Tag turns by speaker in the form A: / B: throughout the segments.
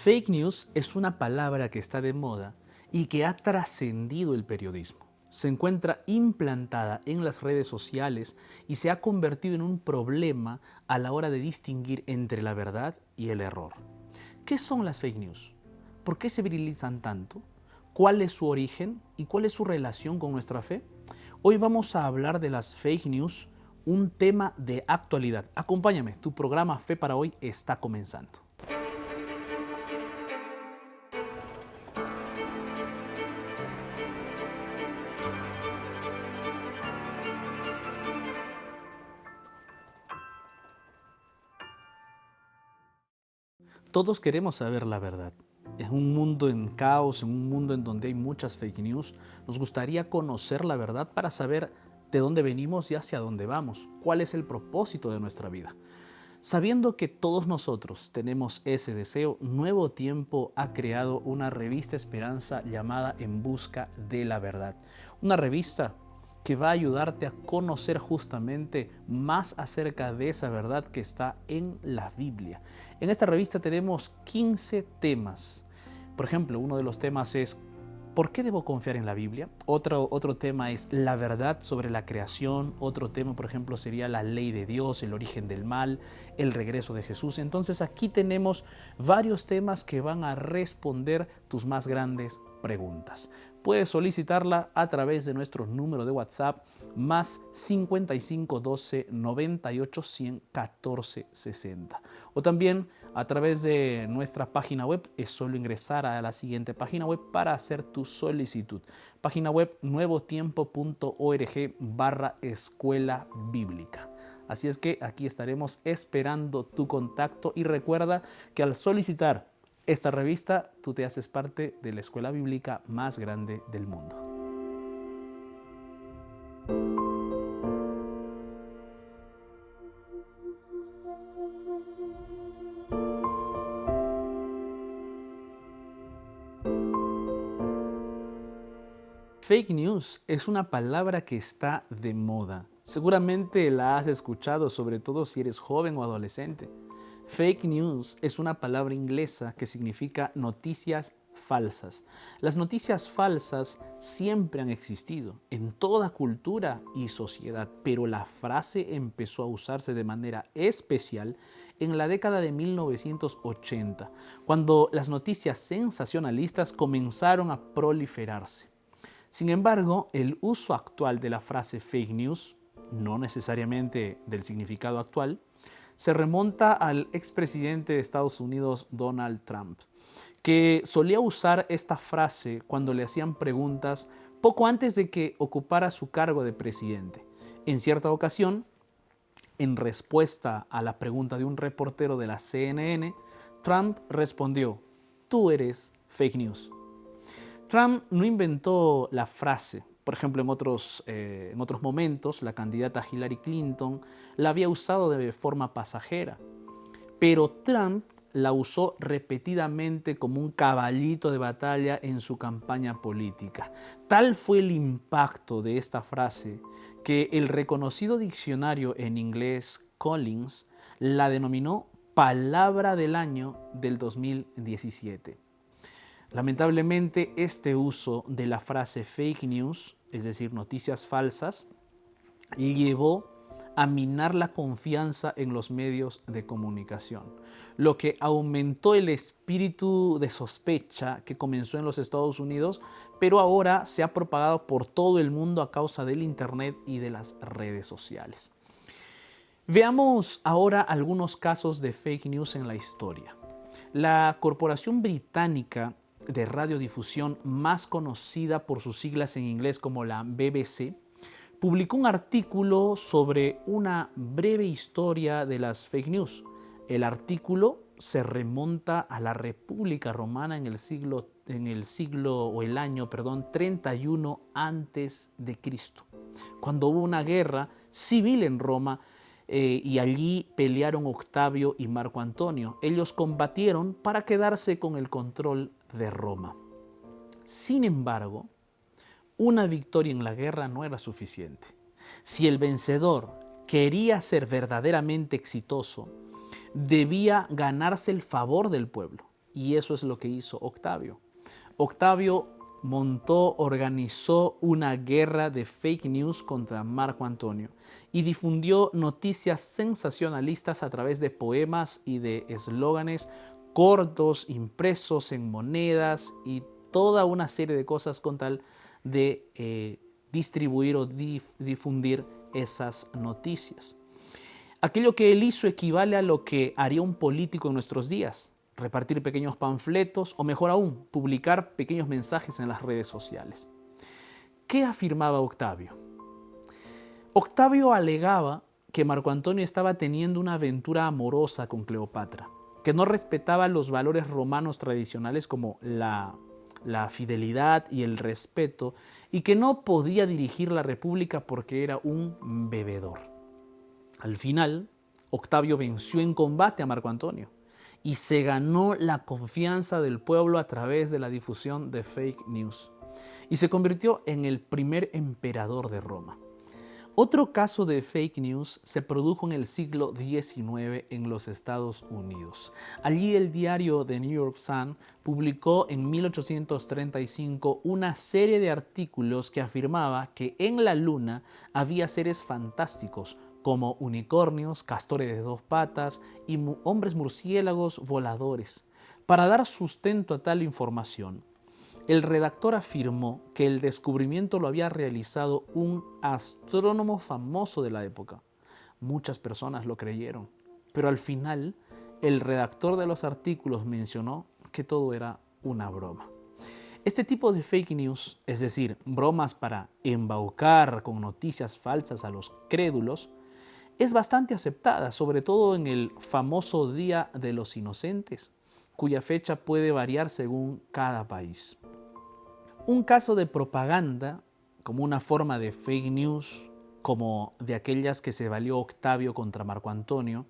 A: Fake news es una palabra que está de moda y que ha trascendido el periodismo. Se encuentra implantada en las redes sociales y se ha convertido en un problema a la hora de distinguir entre la verdad y el error. ¿Qué son las fake news? ¿Por qué se viralizan tanto? ¿Cuál es su origen y cuál es su relación con nuestra fe? Hoy vamos a hablar de las fake news, un tema de actualidad. Acompáñame, tu programa Fe para Hoy está comenzando. Todos queremos saber la verdad. En un mundo en caos, en un mundo en donde hay muchas fake news, nos gustaría conocer la verdad para saber de dónde venimos y hacia dónde vamos, cuál es el propósito de nuestra vida. Sabiendo que todos nosotros tenemos ese deseo, Nuevo Tiempo ha creado una revista Esperanza llamada En Busca de la Verdad. Una revista que va a ayudarte a conocer justamente más acerca de esa verdad que está en la Biblia. En esta revista tenemos 15 temas. Por ejemplo, uno de los temas es ¿por qué debo confiar en la Biblia? Otro tema es la verdad sobre la creación. Otro tema, por ejemplo, sería la ley de Dios, el origen del mal, el regreso de Jesús. Entonces aquí tenemos varios temas que van a responder tus más grandes preguntas. Puedes solicitarla a través de nuestro número de WhatsApp más 55 12 98 100 14 60. O también a través de nuestra página web. Es solo ingresar a la siguiente página web para hacer tu solicitud. Página web nuevotiempo.org/escuela bíblica. Así es que aquí estaremos esperando tu contacto y recuerda que al solicitar esta revista, tú te haces parte de la escuela bíblica más grande del mundo. Fake news es una palabra que está de moda. Seguramente la has escuchado, sobre todo si eres joven o adolescente. Fake news es una palabra inglesa que significa noticias falsas. Las noticias falsas siempre han existido en toda cultura y sociedad, pero la frase empezó a usarse de manera especial en la década de 1980, cuando las noticias sensacionalistas comenzaron a proliferarse. Sin embargo, el uso actual de la frase fake news, no necesariamente del significado actual, se remonta al expresidente de Estados Unidos, Donald Trump, que solía usar esta frase cuando le hacían preguntas poco antes de que ocupara su cargo de presidente. En cierta ocasión, en respuesta a la pregunta de un reportero de la CNN, Trump respondió: "Tú eres fake news". Trump no inventó la frase. Por ejemplo, en otros momentos, la candidata Hillary Clinton la había usado de forma pasajera, pero Trump la usó repetidamente como un caballito de batalla en su campaña política. Tal fue el impacto de esta frase que el reconocido diccionario en inglés Collins la denominó palabra del año del 2017. Lamentablemente, este uso de la frase fake news, es decir, noticias falsas, llevó a minar la confianza en los medios de comunicación, lo que aumentó el espíritu de sospecha que comenzó en los Estados Unidos, pero ahora se ha propagado por todo el mundo a causa del Internet y de las redes sociales. Veamos ahora algunos casos de fake news en la historia. La corporación británica de radiodifusión, más conocida por sus siglas en inglés como la BBC, publicó un artículo sobre una breve historia de las fake news. El artículo se remonta a la República Romana en el año 31 antes de Cristo, cuando hubo una guerra civil en Roma. Y allí pelearon Octavio y Marco Antonio. Ellos combatieron para quedarse con el control de Roma. Sin embargo, una victoria en la guerra no era suficiente. Si el vencedor quería ser verdaderamente exitoso, debía ganarse el favor del pueblo. Y eso es lo que hizo Octavio. Octavio organizó una guerra de fake news contra Marco Antonio y difundió noticias sensacionalistas a través de poemas y de eslóganes cortos impresos en monedas y toda una serie de cosas con tal de distribuir o difundir esas noticias. Aquello que él hizo equivale a lo que haría un político en nuestros días: repartir pequeños panfletos o, mejor aún, publicar pequeños mensajes en las redes sociales. ¿Qué afirmaba Octavio? Octavio alegaba que Marco Antonio estaba teniendo una aventura amorosa con Cleopatra, que no respetaba los valores romanos tradicionales como la fidelidad y el respeto, y que no podía dirigir la república porque era un bebedor. Al final, Octavio venció en combate a Marco Antonio y se ganó la confianza del pueblo a través de la difusión de fake news y se convirtió en el primer emperador de Roma. Otro caso de fake news se produjo en el siglo XIX en los Estados Unidos. Allí el diario The New York Sun publicó en 1835 una serie de artículos que afirmaba que en la Luna había seres fantásticos como unicornios, castores de 2 patas y hombres murciélagos voladores. Para dar sustento a tal información, el redactor afirmó que el descubrimiento lo había realizado un astrónomo famoso de la época. Muchas personas lo creyeron, pero al final el redactor de los artículos mencionó que todo era una broma. Este tipo de fake news, es decir, bromas para embaucar con noticias falsas a los crédulos, es bastante aceptada, sobre todo en el famoso Día de los Inocentes, cuya fecha puede variar según cada país. Un caso de propaganda, como una forma de fake news, como de aquellas que se valió Octavio contra Marco Antonio,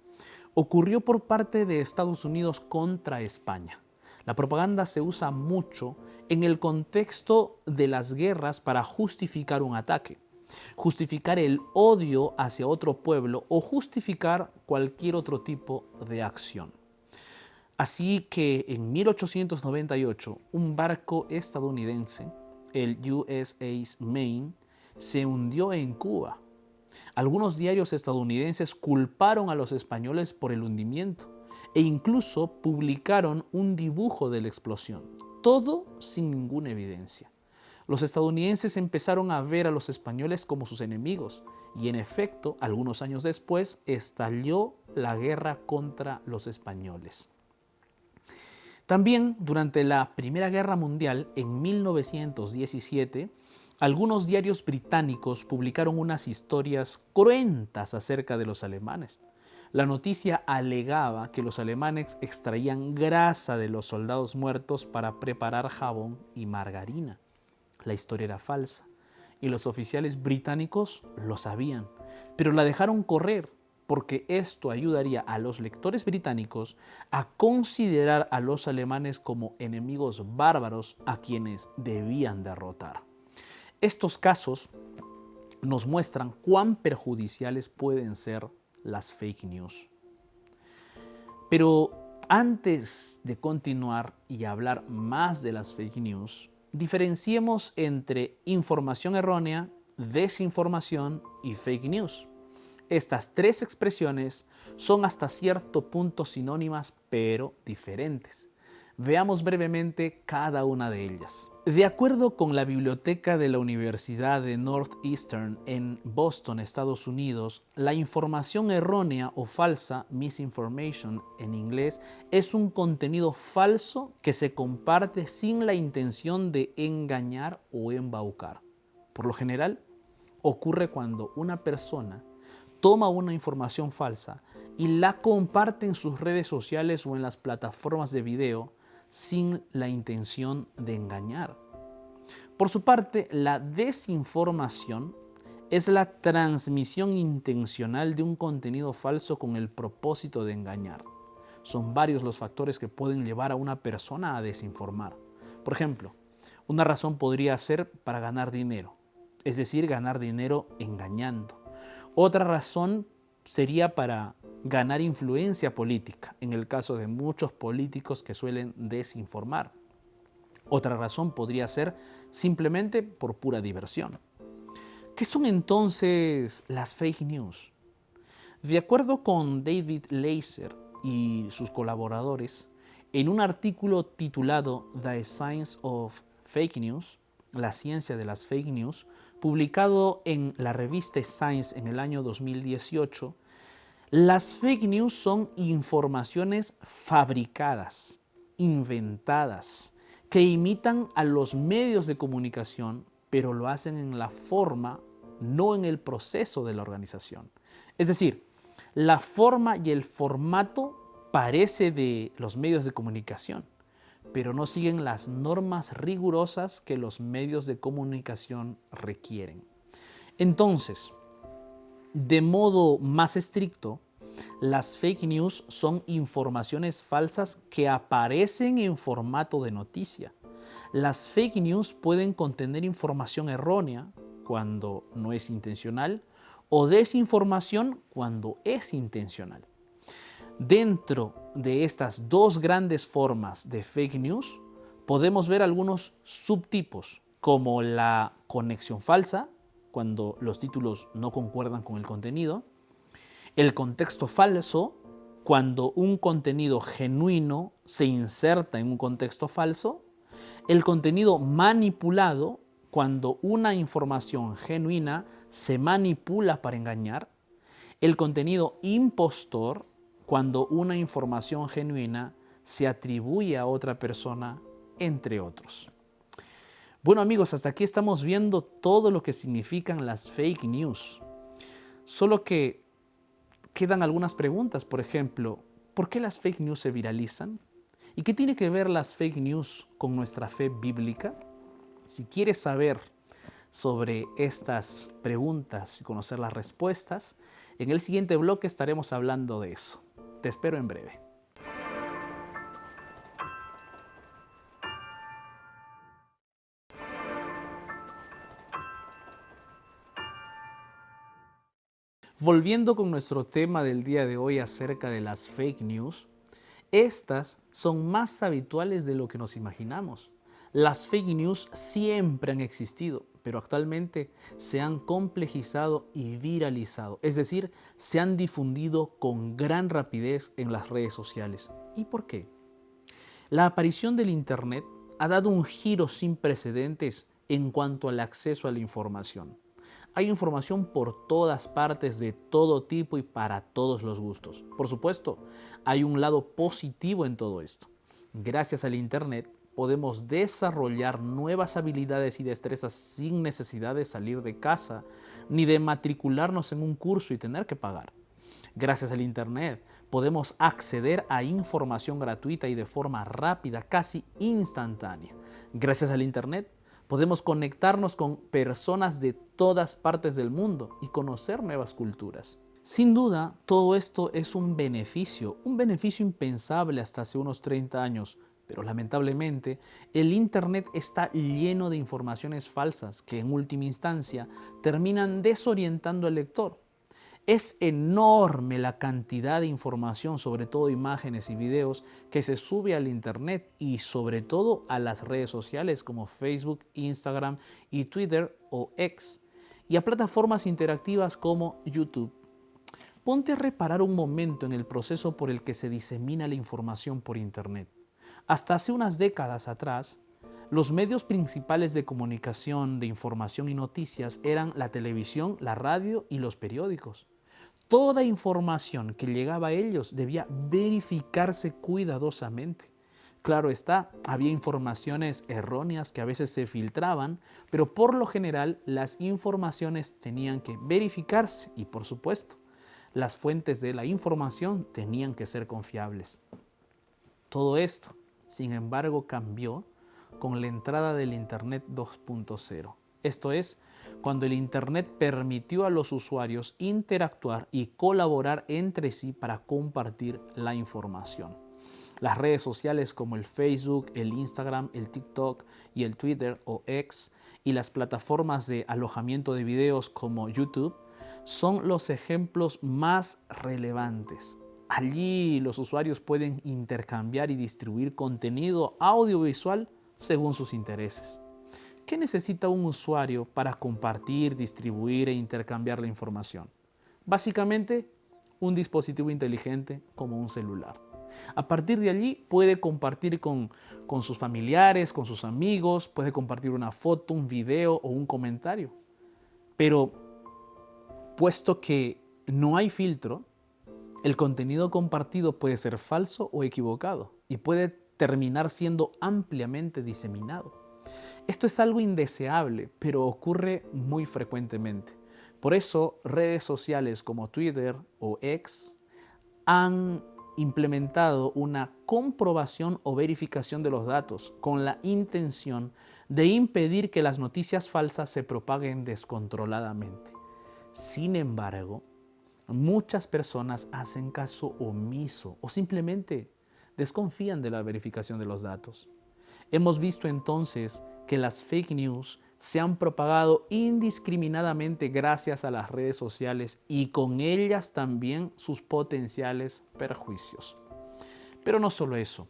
A: ocurrió por parte de Estados Unidos contra España. La propaganda se usa mucho en el contexto de las guerras para justificar un ataque, justificar el odio hacia otro pueblo o justificar cualquier otro tipo de acción. Así que en 1898, un barco estadounidense, el USS Maine, se hundió en Cuba. Algunos diarios estadounidenses culparon a los españoles por el hundimiento e incluso publicaron un dibujo de la explosión, todo sin ninguna evidencia. Los estadounidenses empezaron a ver a los españoles como sus enemigos y, en efecto, algunos años después estalló la guerra contra los españoles. También durante la Primera Guerra Mundial, en 1917, algunos diarios británicos publicaron unas historias cruentas acerca de los alemanes. La noticia alegaba que los alemanes extraían grasa de los soldados muertos para preparar jabón y margarina. La historia era falsa y los oficiales británicos lo sabían, pero la dejaron correr porque esto ayudaría a los lectores británicos a considerar a los alemanes como enemigos bárbaros a quienes debían derrotar. Estos casos nos muestran cuán perjudiciales pueden ser las fake news. Pero antes de continuar y hablar más de las fake news, diferenciemos entre información errónea, desinformación y fake news. Estas 3 expresiones son hasta cierto punto sinónimas, pero diferentes. Veamos brevemente cada una de ellas. De acuerdo con la biblioteca de la Universidad de Northeastern en Boston, Estados Unidos, la información errónea o falsa, misinformation en inglés, es un contenido falso que se comparte sin la intención de engañar o embaucar. Por lo general, ocurre cuando una persona toma una información falsa y la comparte en sus redes sociales o en las plataformas de video sin la intención de engañar. Por su parte, la desinformación es la transmisión intencional de un contenido falso con el propósito de engañar. Son varios los factores que pueden llevar a una persona a desinformar. Por ejemplo, una razón podría ser para ganar dinero, es decir, ganar dinero engañando. Otra razón sería para ganar influencia política, en el caso de muchos políticos que suelen desinformar. Otra razón podría ser simplemente por pura diversión. ¿Qué son entonces las fake news? De acuerdo con David Leiser y sus colaboradores, en un artículo titulado The Science of Fake News, la ciencia de las fake news, publicado en la revista Science en el año 2018, las fake news son informaciones fabricadas, inventadas, que imitan a los medios de comunicación, pero lo hacen en la forma, no en el proceso de la organización. Es decir, la forma y el formato parece de los medios de comunicación, pero no siguen las normas rigurosas que los medios de comunicación requieren. Entonces, de modo más estricto, las fake news son informaciones falsas que aparecen en formato de noticia. Las fake news pueden contener información errónea cuando no es intencional o desinformación cuando es intencional. Dentro de estas dos grandes formas de fake news, podemos ver algunos subtipos, como la conexión falsa, cuando los títulos no concuerdan con el contenido, el contexto falso, cuando un contenido genuino se inserta en un contexto falso, el contenido manipulado, cuando una información genuina se manipula para engañar, el contenido impostor, cuando una información genuina se atribuye a otra persona, entre otros. Bueno amigos, hasta aquí estamos viendo todo lo que significan las fake news. Solo que quedan algunas preguntas, por ejemplo, ¿por qué las fake news se viralizan? ¿Y qué tiene que ver las fake news con nuestra fe bíblica? Si quieres saber sobre estas preguntas y conocer las respuestas, en el siguiente bloque estaremos hablando de eso. Te espero en breve. Volviendo con nuestro tema del día de hoy acerca de las fake news, estas son más habituales de lo que nos imaginamos. Las fake news siempre han existido, pero actualmente se han complejizado y viralizado, es decir, se han difundido con gran rapidez en las redes sociales. ¿Y por qué? La aparición del Internet ha dado un giro sin precedentes en cuanto al acceso a la información. Hay información por todas partes, de todo tipo y para todos los gustos. Por supuesto, hay un lado positivo en todo esto. Gracias al Internet podemos desarrollar nuevas habilidades y destrezas sin necesidad de salir de casa ni de matricularnos en un curso y tener que pagar. Gracias al Internet podemos acceder a información gratuita y de forma rápida, casi instantánea. Gracias al Internet podemos conectarnos con personas de todas partes del mundo y conocer nuevas culturas. Sin duda, todo esto es un beneficio impensable hasta hace unos 30 años, pero lamentablemente el Internet está lleno de informaciones falsas que en última instancia terminan desorientando al lector. Es enorme la cantidad de información, sobre todo imágenes y videos, que se sube al Internet y sobre todo a las redes sociales como Facebook, Instagram y Twitter o X, y a plataformas interactivas como YouTube. Ponte a reparar un momento en el proceso por el que se disemina la información por Internet. Hasta hace unas décadas atrás, los medios principales de comunicación, de información y noticias eran la televisión, la radio y los periódicos. Toda información que llegaba a ellos debía verificarse cuidadosamente. Claro está, había informaciones erróneas que a veces se filtraban, pero por lo general las informaciones tenían que verificarse y, por supuesto, las fuentes de la información tenían que ser confiables. Todo esto, sin embargo, cambió con la entrada del Internet 2.0. Esto es, cuando el Internet permitió a los usuarios interactuar y colaborar entre sí para compartir la información. Las redes sociales como el Facebook, el Instagram, el TikTok y el Twitter o X y las plataformas de alojamiento de videos como YouTube son los ejemplos más relevantes. Allí los usuarios pueden intercambiar y distribuir contenido audiovisual según sus intereses. ¿Qué necesita un usuario para compartir, distribuir e intercambiar la información? Básicamente, un dispositivo inteligente como un celular. A partir de allí puede compartir con sus familiares, con sus amigos, puede compartir una foto, un video o un comentario. Pero puesto que no hay filtro, el contenido compartido puede ser falso o equivocado y puede terminar siendo ampliamente diseminado. Esto es algo indeseable, pero ocurre muy frecuentemente. Por eso, redes sociales como Twitter o X han implementado una comprobación o verificación de los datos con la intención de impedir que las noticias falsas se propaguen descontroladamente. Sin embargo, muchas personas hacen caso omiso o simplemente desconfían de la verificación de los datos. Hemos visto entonces que las fake news se han propagado indiscriminadamente gracias a las redes sociales y con ellas también sus potenciales perjuicios. Pero no solo eso,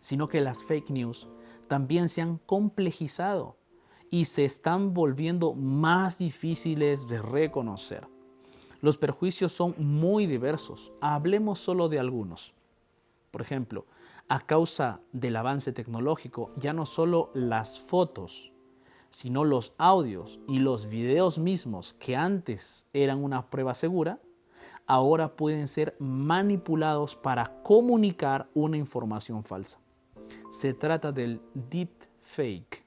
A: sino que las fake news también se han complejizado y se están volviendo más difíciles de reconocer. Los perjuicios son muy diversos. Hablemos solo de algunos. Por ejemplo, a causa del avance tecnológico, ya no solo las fotos, sino los audios y los videos mismos que antes eran una prueba segura, ahora pueden ser manipulados para comunicar una información falsa. Se trata del deepfake,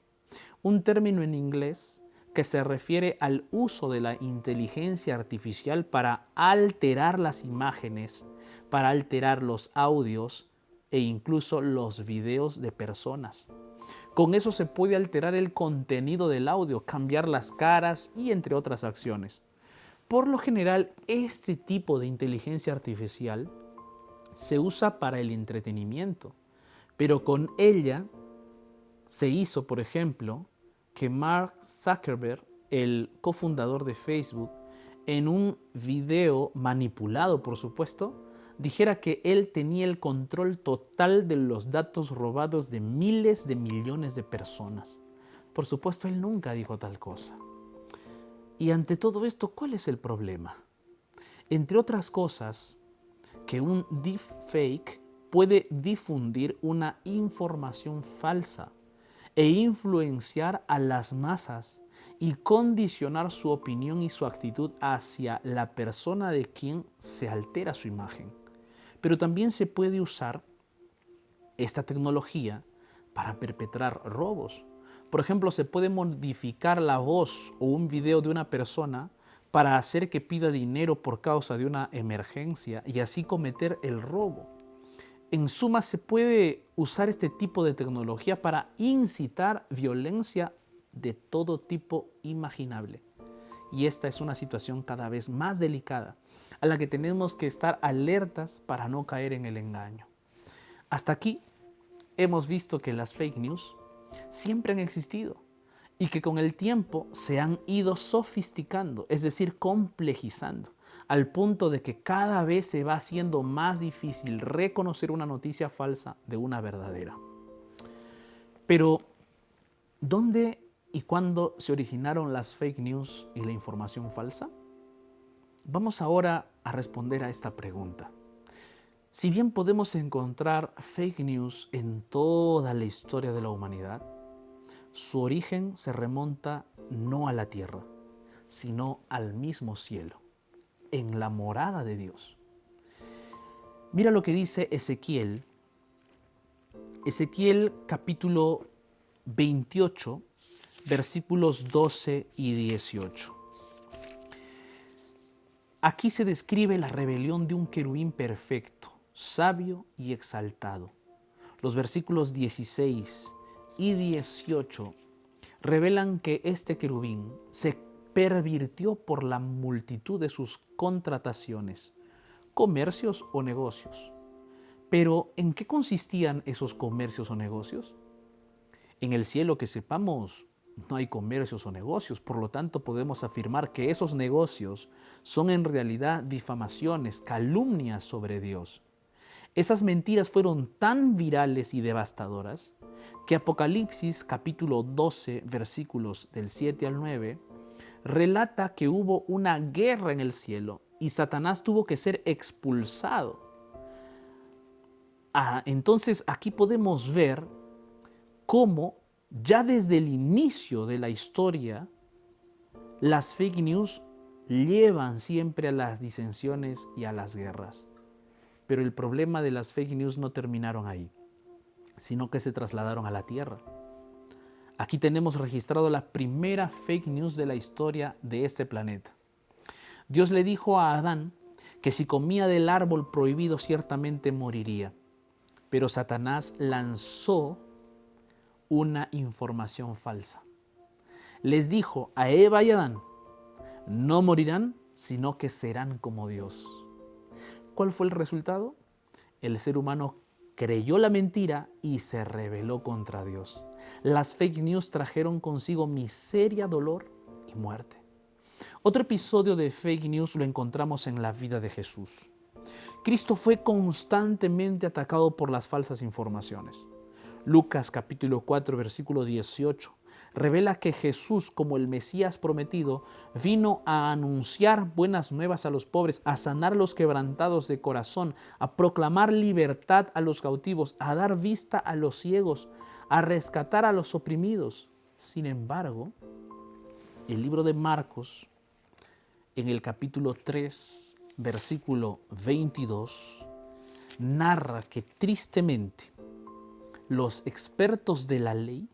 A: un término en inglés que se refiere al uso de la inteligencia artificial para alterar las imágenes, para alterar los audios e incluso los videos de personas. Con eso se puede alterar el contenido del audio, cambiar las caras y entre otras acciones. Por lo general, este tipo de inteligencia artificial se usa para el entretenimiento, pero con ella se hizo, por ejemplo, que Mark Zuckerberg, el cofundador de Facebook, en un video manipulado, por supuesto, dijera que él tenía el control total de los datos robados de miles de millones de personas. Por supuesto, él nunca dijo tal cosa. Y ante todo esto, ¿cuál es el problema? Entre otras cosas, que un deepfake puede difundir una información falsa e influenciar a las masas y condicionar su opinión y su actitud hacia la persona de quien se altera su imagen. Pero también se puede usar esta tecnología para perpetrar robos. Por ejemplo, se puede modificar la voz o un video de una persona para hacer que pida dinero por causa de una emergencia y así cometer el robo. En suma, se puede usar este tipo de tecnología para incitar violencia de todo tipo imaginable. Y esta es una situación cada vez más delicada, a la que tenemos que estar alertas para no caer en el engaño. Hasta aquí hemos visto que las fake news siempre han existido y que con el tiempo se han ido sofisticando, es decir, complejizando, al punto de que cada vez se va haciendo más difícil reconocer una noticia falsa de una verdadera. Pero, ¿dónde y cuándo se originaron las fake news y la información falsa? Vamos ahora a responder a esta pregunta. Si bien podemos encontrar fake news en toda la historia de la humanidad, su origen se remonta no a la tierra, sino al mismo cielo, en la morada de Dios. Mira lo que dice Ezequiel capítulo 28, versículos 12 y 18. Aquí se describe la rebelión de un querubín perfecto, sabio y exaltado. Los versículos 16 y 18 revelan que este querubín se pervirtió por la multitud de sus contrataciones, comercios o negocios. Pero, ¿en qué consistían esos comercios o negocios? En el cielo, que sepamos, no hay comercios o negocios. Por lo tanto, podemos afirmar que esos negocios son en realidad difamaciones, calumnias sobre Dios. Esas mentiras fueron tan virales y devastadoras que Apocalipsis capítulo 12, versículos del 7 al 9, relata que hubo una guerra en el cielo y Satanás tuvo que ser expulsado. Entonces aquí podemos ver cómo ya desde el inicio de la historia las fake news llevan siempre a las disensiones y a las guerras. Pero el problema de las fake news no terminaron ahí, sino que se trasladaron a la tierra. Aquí tenemos registrado la primera fake news de la historia de este planeta. Dios le dijo a Adán que si comía del árbol prohibido ciertamente moriría. Pero Satanás lanzó una información falsa. Les dijo a Eva y Adán, no morirán, sino que serán como Dios. ¿Cuál fue el resultado? El ser humano creyó la mentira y se rebeló contra Dios. Las fake news trajeron consigo miseria, dolor y muerte. Otro episodio de fake news lo encontramos en la vida de Jesús. Cristo fue constantemente atacado por las falsas informaciones. Lucas capítulo 4, versículo 18, revela que Jesús, como el Mesías prometido, vino a anunciar buenas nuevas a los pobres, a sanar a los quebrantados de corazón, a proclamar libertad a los cautivos, a dar vista a los ciegos, a rescatar a los oprimidos. Sin embargo, el libro de Marcos, en el capítulo 3, versículo 22, narra que tristemente los expertos de la ley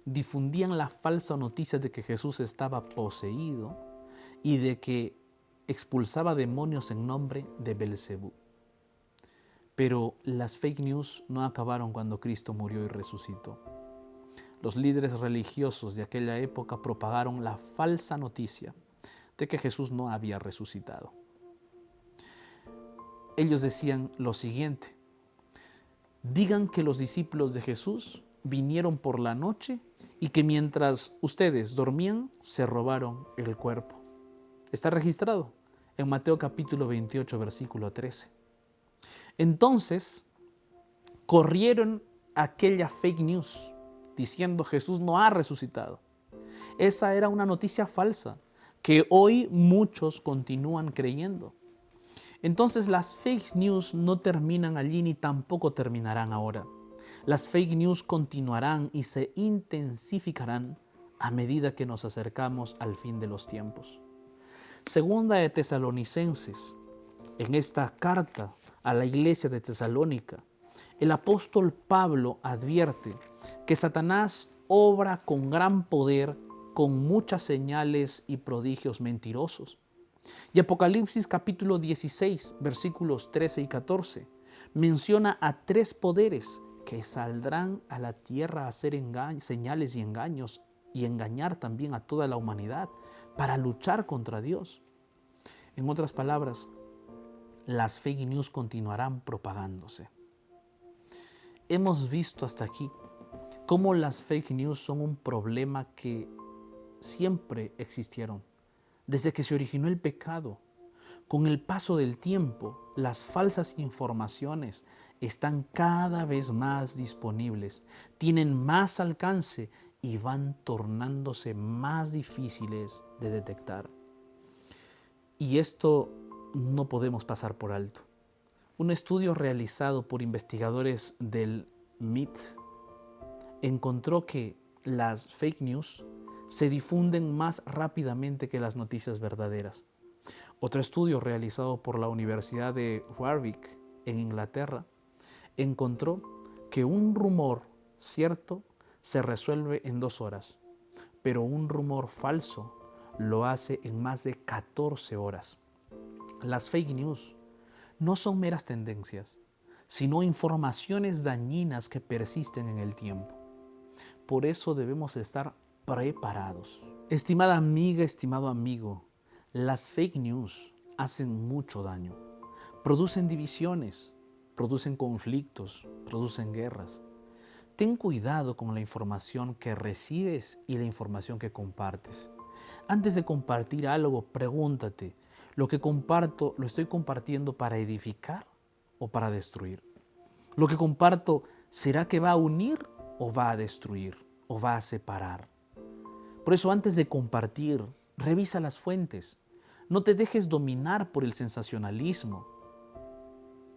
A: difundían la falsa noticia de que Jesús estaba poseído y de que expulsaba demonios en nombre de Belcebú. Pero las fake news no acabaron cuando Cristo murió y resucitó. Los líderes religiosos de aquella época propagaron la falsa noticia de que Jesús no había resucitado. Ellos decían lo siguiente: digan que los discípulos de Jesús vinieron por la noche y que mientras ustedes dormían se robaron el cuerpo. Está registrado en Mateo capítulo 28, versículo 13. Entonces corrieron aquella fake news diciendo Jesús no ha resucitado. Esa era una noticia falsa que hoy muchos continúan creyendo. Entonces las fake news no terminan allí ni tampoco terminarán ahora. Las fake news continuarán y se intensificarán a medida que nos acercamos al fin de los tiempos. Segunda de Tesalonicenses, en esta carta a la iglesia de Tesalónica, el apóstol Pablo advierte que Satanás obra con gran poder, con muchas señales y prodigios mentirosos. Y Apocalipsis capítulo 16, versículos 13 y 14, menciona a tres poderes que saldrán a la tierra a hacer señales y engaños y engañar también a toda la humanidad para luchar contra Dios. En otras palabras, las fake news continuarán propagándose. Hemos visto hasta aquí cómo las fake news son un problema que siempre existieron. Desde que se originó el pecado, con el paso del tiempo, las falsas informaciones están cada vez más disponibles, tienen más alcance y van tornándose más difíciles de detectar. Y esto no podemos pasar por alto. Un estudio realizado por investigadores del MIT encontró que las fake news se difunden más rápidamente que las noticias verdaderas. Otro estudio realizado por la Universidad de Warwick en Inglaterra encontró que un rumor cierto se resuelve en 2 horas, pero un rumor falso lo hace en más de 14 horas. Las fake news no son meras tendencias, sino informaciones dañinas que persisten en el tiempo. Por eso debemos estar preparados. Estimada amiga, estimado amigo, las fake news hacen mucho daño. Producen divisiones, producen conflictos, producen guerras. Ten cuidado con la información que recibes y la información que compartes. Antes de compartir algo, pregúntate, ¿lo que comparto lo estoy compartiendo para edificar o para destruir? ¿Lo que comparto será que va a unir o va a destruir o va a separar? Por eso, antes de compartir, revisa las fuentes. No te dejes dominar por el sensacionalismo.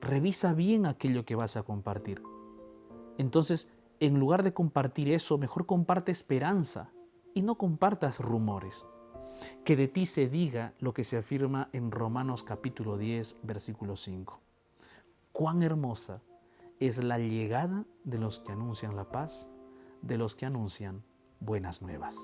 A: Revisa bien aquello que vas a compartir. Entonces, en lugar de compartir eso, mejor comparte esperanza y no compartas rumores. Que de ti se diga lo que se afirma en Romanos capítulo 10, versículo 5. Cuán hermosa es la llegada de los que anuncian la paz, de los que anuncian buenas nuevas.